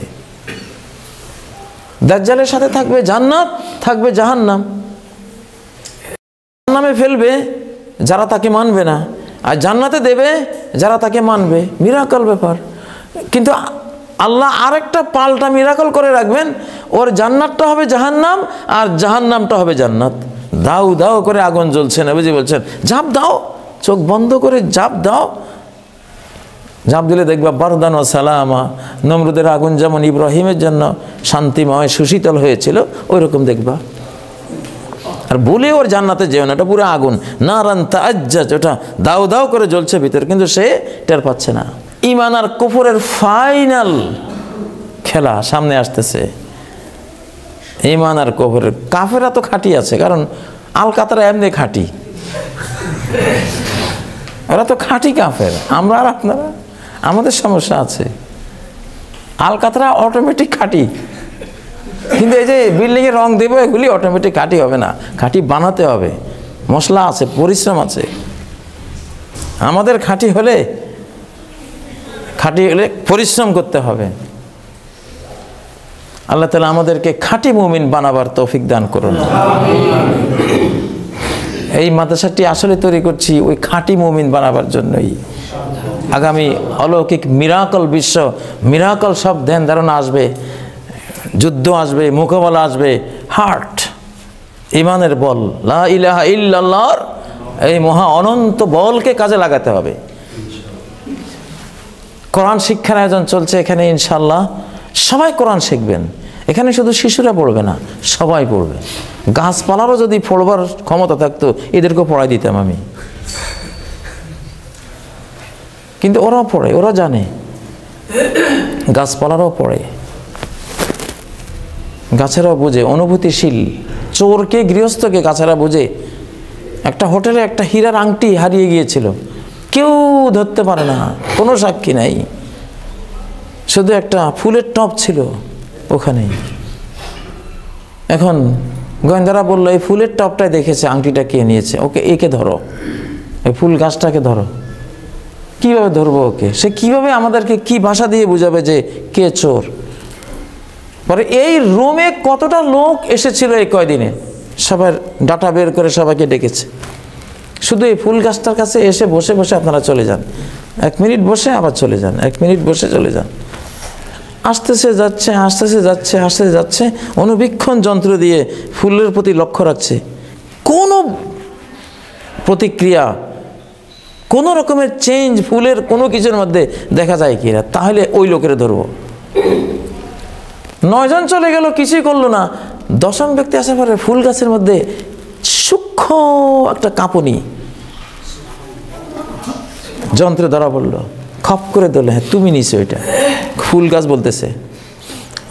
দাজ্জালের সাথে থাকবে জান্নাত, থাকবে জাহান্নাম। জাহান্নামে ফেলবে যারা তাকে মানবে না, আর জান্নাতে দেবে যারা তাকে মানবে। মিরাকল ব্যাপার। কিন্তু আল্লাহ আরেকটা পাল্টা মিরাকল করে রাখবেন, ওর জান্নাতটা হবে জাহান্নাম আর জাহান্নামটা হবে জান্নাত। দাও দাও করে আগুন জ্বলছে, নবীজি বলছেন ঝাঁপ দাও, চোখ বন্ধ করে ঝাঁপ দাও, ঝাঁপ দিলে দেখবা বারদান ও সালামা, নমরুদের আগুন যেমন ইব্রাহিমের জন্য শান্তিময় সুশীতল হয়েছিল ওই রকম দেখবা। আর বলে ওর জান্নাতে যেও না, এটা পুরো আগুন, নারান তাআজ্জাজ, ওটা দাও দাও করে জ্বলছে ভিতরে, কিন্তু সে টের পাচ্ছে না। ঈমান আর কুফরের ফাইনাল খেলা সামনে আসতেছে। ঈমান আর কুফরের, কাফেরা তো খাঁটি আছে, কারণ আল কাতরা এমনি খাঁটি, ওরা তো খাঁটি কাফের। আমরা আর আপনারা, আমাদের সমস্যা আছে। আল কাতরা অটোমেটিক খাঁটি, কিন্তু এই যে বিল্ডিংয়ে রং দেবো এগুলি অটোমেটিক খাঁটি হবে না, খাঁটি বানাতে হবে, মশলা আছে, পরিশ্রম আছে। আমাদের খাঁটি হলে পরিশ্রম করতে হবে। আল্লাহ তাআলা আমাদেরকে খাঁটি মুমিন বানাবার তৌফিক দান করুন। এই মাদ্রাসাটি আসলে তৈরি করছি ওই খাঁটি মুমিন বানাবার জন্যই। আগামী অলৌকিক মিরাকল, বিশ্ব মিরাকল সব ধ্যান ধারণা আসবে, যুদ্ধ আসবে, মোকাবেলা আসবে, হার্ট ইমানের বল, লা ইলাহা ইল্লাল্লাহর এই মহা অনন্ত বলকে কাজে লাগাতে হবে। কোরআন শিক্ষার আয়োজন চলছে এখানে, ইনশাল্লাহ সবাই কোরআন শিখবেন। এখানে শুধু শিশুরা পড়বে না, সবাই পড়বে। গাছপালারও যদি পড়বার ক্ষমতা থাকতো এদেরকেও পড়াই দিতাম আমি, কিন্তু ওরাও পড়ে, ওরা জানে, গাছপালারও পড়ে, গাছেরাও বুঝে, অনুভূতিশীল। চোরকে গৃহস্থকে গাছেরা বুঝে। একটা হোটেলে একটা হীরার আংটি হারিয়ে গিয়েছিল, কেউ ধরতে পারে না, কোনো সাক্ষী নাই, শুধু একটা ফুলের টব ছিল ওখানে। এখন গোয়েন্দারা বললো এই ফুলের টবটাই দেখেছে, আংটিটা কে নিয়েছে, ওকে একে ধরো, এই ফুল গাছটাকে ধরো। কিভাবে ধরবো ওকে? সে কিভাবে আমাদেরকে কি ভাষা দিয়ে বুঝাবে যে কে চোর? পরে এই রুমে কতটা লোক এসেছিল এই কয়দিনে, সবার ডাটা বের করে সবাইকে ডেকেছে। শুধু এই ফুল গাছটার কাছে এসে বসে বসে আপনারা চলে যান, 1 মিনিট বসে আবার চলে যান, 1 মিনিট বসে চলে যান। আসতেছে যাচ্ছে, আসতেছে যাচ্ছে, আসতেছে যাচ্ছে, অনুবীক্ষণ যন্ত্র দিয়ে ফুলের প্রতি লক্ষ্য রাখছে। কোনো প্রতিক্রিয়া, কোনো রকমের চেঞ্জ ফুলের কোনো কিছুর মধ্যে দেখা যায় কিনা, তাহলে ওই লোকের ধরবো। 9 জন চলে গেল, কিছুই করলো না। 10ম ব্যক্তি আসার পরে ফুল গাছের মধ্যে সূক্ষ্ম একটা কাঁপুনি, যন্ত্রে ধরা পড়লো। খপ করে ধরলে, হ্যাঁ তুমি নিছো এটা, ফুল গাছ বলতেছে।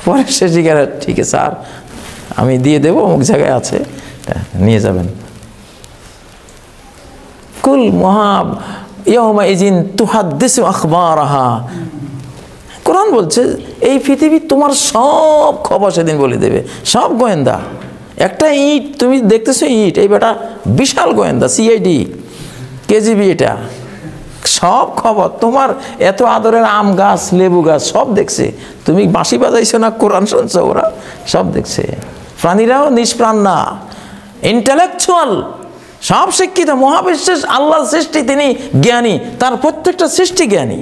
পরে সে জিজ্ঞাসা, ঠিক আছে স্যার আমি দিয়ে দেবো, অমুক জায়গায় আছে, নিয়ে যাবেন। কুল মহাব ইয়াউমা ইজিন তুহাদ্দিসু আখবারাহা, কোরআন বলছে এই পৃথিবী তোমার সব খবর সেদিন বলে দেবে, সব গোয়েন্দা। একটা ইট তুমি দেখতেছো, ইট, এই বেটা বিশাল গোয়েন্দা, সিআইডি, কেজিবি, এটা সব খবর। তোমার এত আদরের আম গাছ, লেবু গাছ সব দেখছে, তুমি বাঁশি বাজাইছো না কোরআন শুনছো, ওরা সব দেখছে। প্রাণীরাও নিষ্প্রাণ না, ইন্টেলেকচুয়াল, সব শিক্ষিত। মহাবিশ্বের আল্লাহর সৃষ্টি, তিনি জ্ঞানী, তার প্রত্যেকটা সৃষ্টি জ্ঞানী,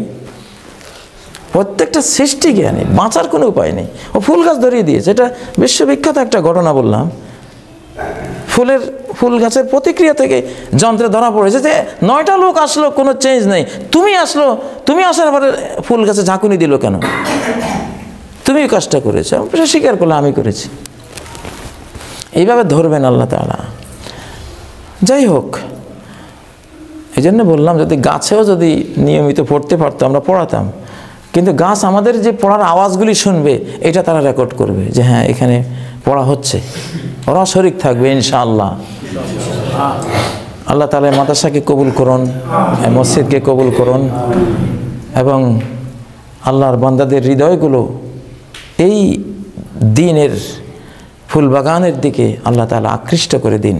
প্রত্যেকটা সৃষ্টি জ্ঞানী, বাঁচার কোনো উপায় নেই। ও ফুল গাছ ধরিয়ে দিয়েছে, এটা বিশ্ববিখ্যাত একটা ঘটনা বললাম। ফুল গাছের প্রতিক্রিয়া থেকে যন্ত্রে ধরা পড়েছে যে 9টা লোক আসলো, কোনো চেঞ্জ নেই। তুমি আসলো, তুমি আসার পরে ফুল গাছে ঝাঁকুনি দিল কেন? তুমি কাজটা করেছো। সে স্বীকার করলে আমি করেছি। এইভাবে ধরবেন আল্লাহ তাআলা। যাই হোক, এই জন্য বললাম যদি গাছেও যদি নিয়মিত পড়তে পারতো আমরা পড়াতাম, কিন্তু গাছ আমাদের যে পড়ার আওয়াজগুলি শুনবে এটা তারা রেকর্ড করবে যে হ্যাঁ এখানে পড়া হচ্ছে, ওরা শরীক থাকবে ইনশাআল্লাহ। আল্লাহ তাআলা মাদ্রাসাকে কবুল করুন, মসজিদকে কবুল করুন, এবং আল্লাহর বান্দাদের হৃদয়গুলো এই দ্বীনের ফুলবাগানের দিকে আল্লাহ তাআলা আকৃষ্ট করে দিন,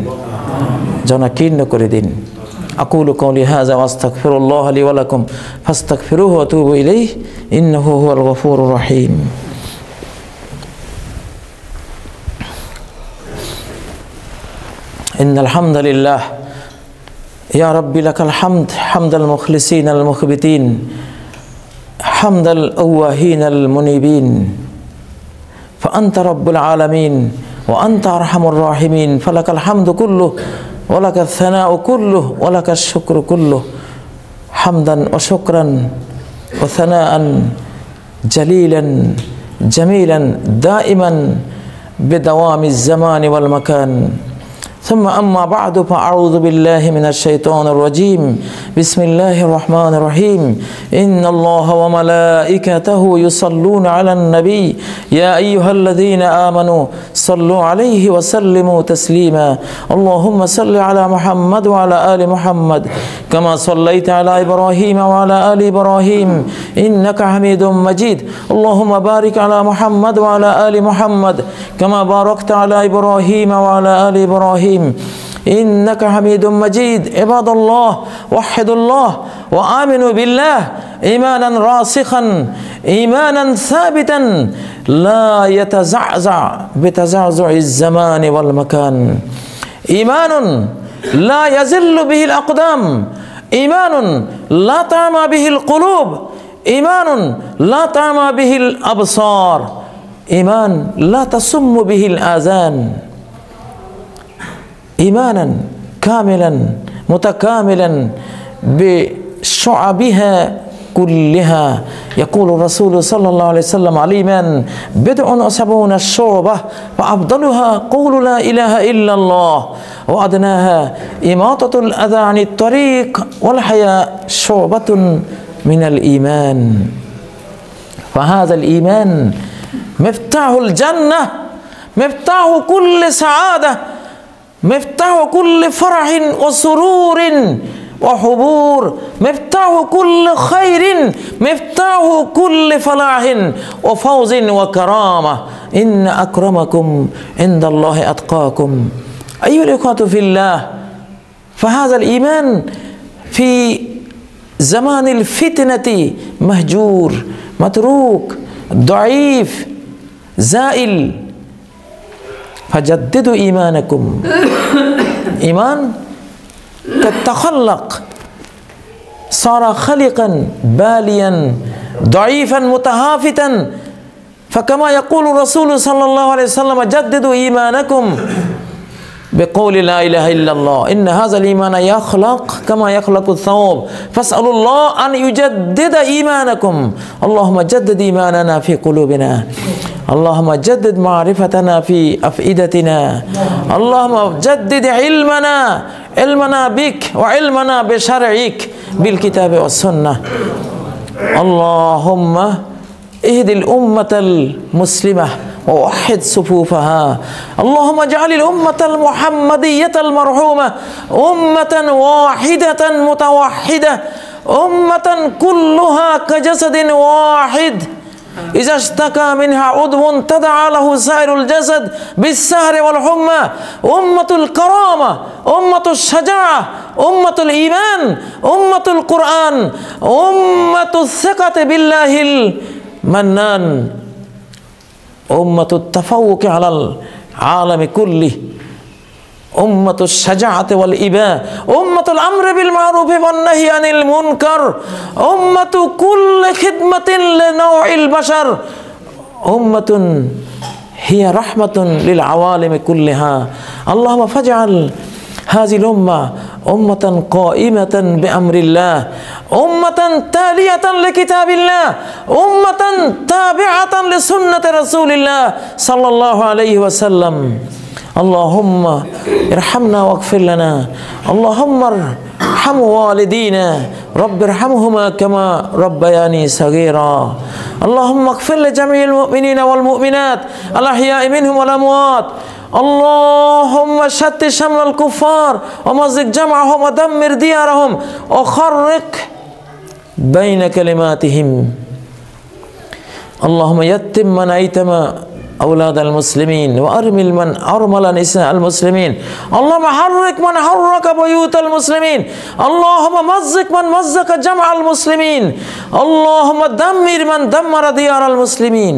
জনাকীর্ণ করে দিন। আকুলু কওলি হাযা ওয়া আস্তাগফিরুল্লাহ লি ওয়া লাকুম ফাস্তাগফিরুহু ওয়া তুবু ইলাইহি ইন্নাহু হুয়াল গফুরুর রহিম। ইন্নাল হামদালিল্লাহ ইয়া রাব্বি লাকাল হামদ হামদাল মুখলিসিন আল মুখবিতিন حمد الأواهين المنيبين فأنت رب العالمين وأنت أرحم الراحمين فلك الحمد كله ولك الثناء كله ولك الشكر كله حمدا وشكرا وثناء جليلا جميلا دائما بدوام الزمان والمكان. ثم أما بعد فأعوذ بالله من الشيطان الرجيم. بسم الله الرحمن الرحيم. إن الله وملائكته يصلون على النبي يا أيها الذين آمنوا صلوا عليه وسلموا تسليما. اللهم صل على محمد وعلى آل محمد كما صليت على إبراهيم وعلى آل إبراهيم إنك حميد مجيد. اللهم بارك على محمد وعلى آل محمد كما باركت على إبراهيم وعلى آل إبراهيم إنك حميد مجيد. عباد الله وحدوا الله وآمنوا بالله إيمانا راسخا إيمانا ثابتا لا يتزعزع بتزعزع الزمان والمكان. إيمان لا يزل به الأقدام، إيمان لا تعمى به القلوب، إيمان لا تعمى به الأبصار، إيمان لا تصم به الآذان. إيمانا كاملا متكاملا بشعبها كلها. يقول الرسول صلى الله عليه وسلم الإيمان 70 شعبة فأفضلها قول لا إله إلا الله وأدناها إماطة الأذى عن الطريق والحياء شعبة من الإيمان. فهذا الإيمان مفتاح الجنة، مفتاح كل سعادة، مفتاح كل فرح وسرور وحبور، مفتاح كل خير، مفتاح كل فلاح وفوز وكرامة. إن أكرمكم عند الله أتقاكم. أيها الإخوة في الله، فهذا الإيمان في زمان الفتنة مهجور متروك ضعيف زائل. فجددوا إيمانكم. إيمان قد تخلق صار خلقا باليا ضعيفا متهافتا. فكما يقول الرسول صلى الله عليه وسلم جددوا إيمانكم بقول لا إله إلا الله إن هذا الإيمان يخلق كما يخلق الثوب فاسألوا الله أن يجدد إيمانكم. اللهم جدد إيماننا في قلوبنا، اللهم جدد معرفتنا في أفئدتنا، اللهم جدد علمنا بك وعلمنا بشرعك بالكتاب والسنة. اللهم اهد الأمة المسلمة ووحد صفوفها. اللهم اجعل الأمة المحمدية المرحومة أمة واحدة متوحدة، أمة كلها كجسد واحد إذا اشتكى منها عضو تداعى له سائر الجسد بالسهر والحمى. أمة الكرامة، أمة الشجاعة، أمة الإيمان، أمة القرآن، أمة الثقة بالله المنان، أمة التفوق على العالم كله، أمة الشجاعة والإباء، أمة الأمر بالمعروف والنهي عن المنكر، أمة كل خدمة لنوع البشر، أمة هي رحمة للعوالم كلها. اللهم فاجعل هذه الأمة أمة قائمة بأمر الله، أمة تالية لكتاب الله، أمة تابعة لسنة رسول الله صلى الله عليه وسلم. اللهم ارحمنا واغفر لنا، اللهم ارحم والدينا، رب ارحمهما كما ربياني صغيرا. اللهم اغفر لجميع المؤمنين والمؤمنات الأحياء منهم والأموات. اللهم شتت شمل الكفار ومزق جمعهم ودمر ديارهم وخرق بين كلماتهم. اللهم يتم من أيتم أولاد المسلمين وأرمل من أرمل نساء المسلمين. اللهم حرك من حرك بيوت المسلمين. اللهم مزق من مزق جمع المسلمين. اللهم دمر من دمر ديار المسلمين.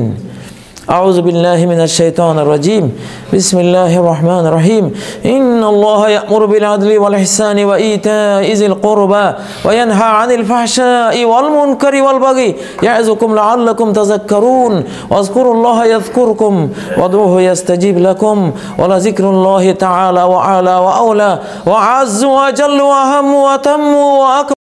أعوذ بالله من الشيطان الرجيم بسم الله الرحمن الرحيم إن الله يأمر بالعدل والإحسان وإيتاء ذي القربى وينهى عن الفحشاء والمنكر والبغي يعظكم لعلكم تذكرون واذكروا الله يذكركم وادعوه يستجيب لكم ولذكر الله تعالى وأعلى وأولى وأعز وأجل وأهم وأتم وأكبر